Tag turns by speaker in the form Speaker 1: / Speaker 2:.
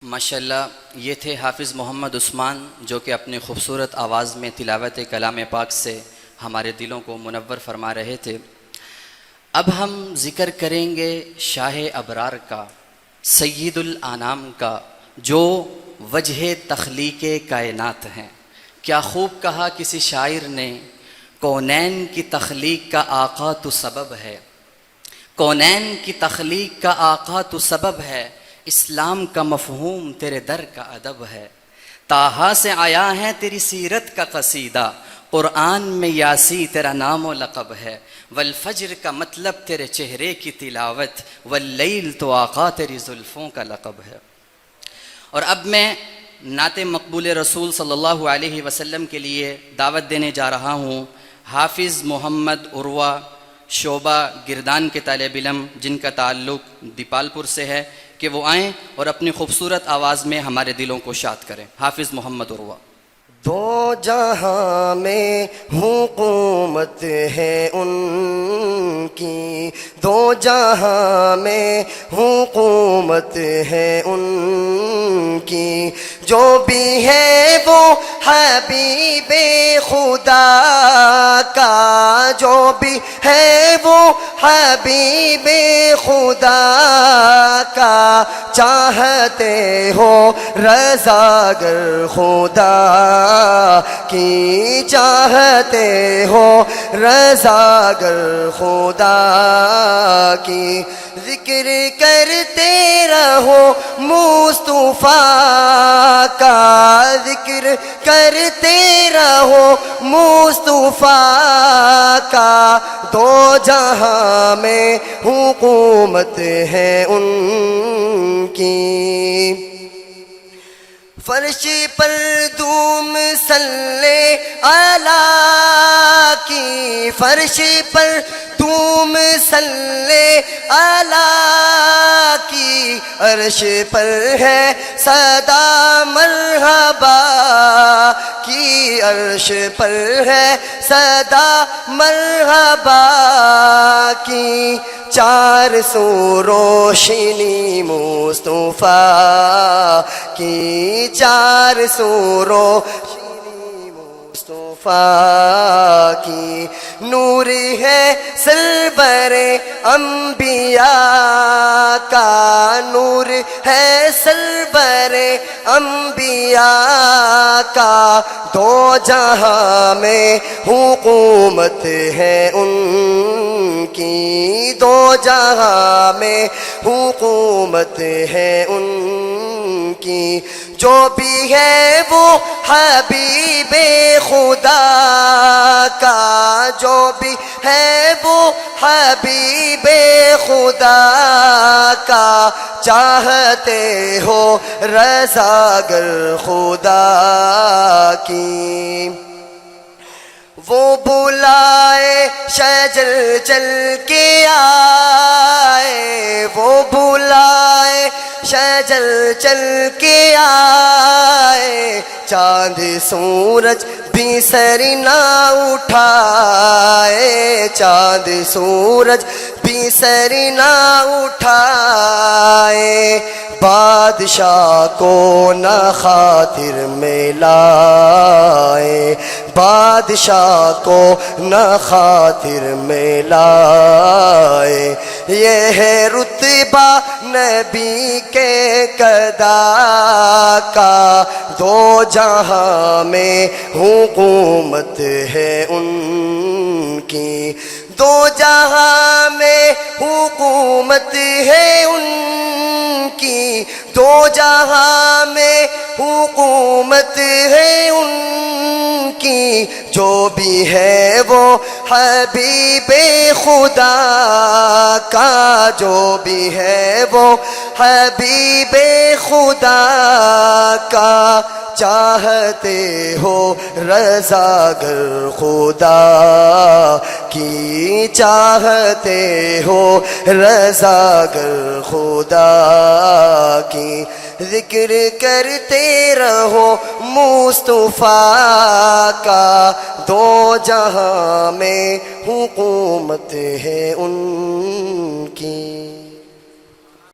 Speaker 1: ماشاءاللہ یہ تھے حافظ محمد عثمان جو کہ اپنی خوبصورت آواز میں تلاوت کلام پاک سے ہمارے دلوں کو منور فرما رہے تھے۔ اب ہم ذکر کریں گے شاہ ابرار کا، سید الانام کا، جو وجہ تخلیق کائنات ہیں۔ کیا خوب کہا کسی شاعر نے، کونین کی تخلیق کا آقا تو سبب ہے، کونین کی تخلیق کا آقا تو سبب ہے، اسلام کا مفہوم تیرے در کا ادب ہے۔ طٰہٰ سے آیا ہے تیری سیرت کا قصیدہ، قرآن میں یاسی تیرا نام و لقب ہے، والفجر کا مطلب تیرے چہرے کی تلاوت، واللیل تو آقا تیری زلفوں کا لقب ہے۔ اور اب میں نعت مقبول رسول صلی اللہ علیہ وسلم کے لیے دعوت دینے جا رہا ہوں حافظ محمد عروہ، شعبہ گردان کے طالب علم جن کا تعلق دیپال پور سے ہے، کہ وہ آئیں اور اپنی خوبصورت آواز میں ہمارے دلوں کو شاد کریں۔ حافظ محمد عروہ۔
Speaker 2: دو جہاں میں حکومت ہے ان کی، دو جہاں میں حکومت ہے ان کی، جو بھی ہے وہ حبیب خدا کا، جو بھی ہے وہ حبیب خدا کا، چاہتے ہو رضا گر خدا کی، چاہتے ہو رضا گر خدا کی، ذکر کرتے رہو مصطفیٰ کا، ذکر کرتے رہو مصطفیٰ کا، دو جہاں میں حکومت ہے ان کی۔ فرش پر دوم صلی علی کی، فرش پر دوم صلی علی کی، عرش پر ہے صدا مرحبا کی، عرش پر ہے صدا مرحبا کی، چار سو روشنی مصطفیٰ کی، چار سو روشنی مصطفیٰ کی، نور ہے سرور انبیاء کا، نور ہے سرور انبیاء کا، دو جہاں میں حکومت ہے ان کی، دو جہاں میں حکومت ہے ان کی، جو بھی ہے وہ حبیب خدا کا، جو بھی ہے وہ حبیب خدا کا، چاہتے ہو رضا گر خدا کی۔ وہ بلائے شجر چل کے آئے، وہ بلائے شجر چل کے آئے، چاند سورج بھی سر نہ اٹھائے، چاند سورج بھی سر نہ اٹھائے، بادشاہ کو نہ خاطر میں لائے، بادشاہ کو نہ خاطر میں لائے، یہ ہے رتبہ نبی کے قدا کا، دو جہاں میں حکومت ہے ان کی، دو جہاں میں حکومت ہے ان کی، دو جہاں میں حکومت ہے ان کی، جو بھی ہے وہ حبیب خدا کا، جو بھی ہے وہ حبیب خدا کا، چاہتے ہو رضا گر خدا کی، چاہتے ہو رضا گر خدا کی، ذکر کرتے رہو مصطفیٰ کا، دو جہاں میں حکومت ہے ان کی۔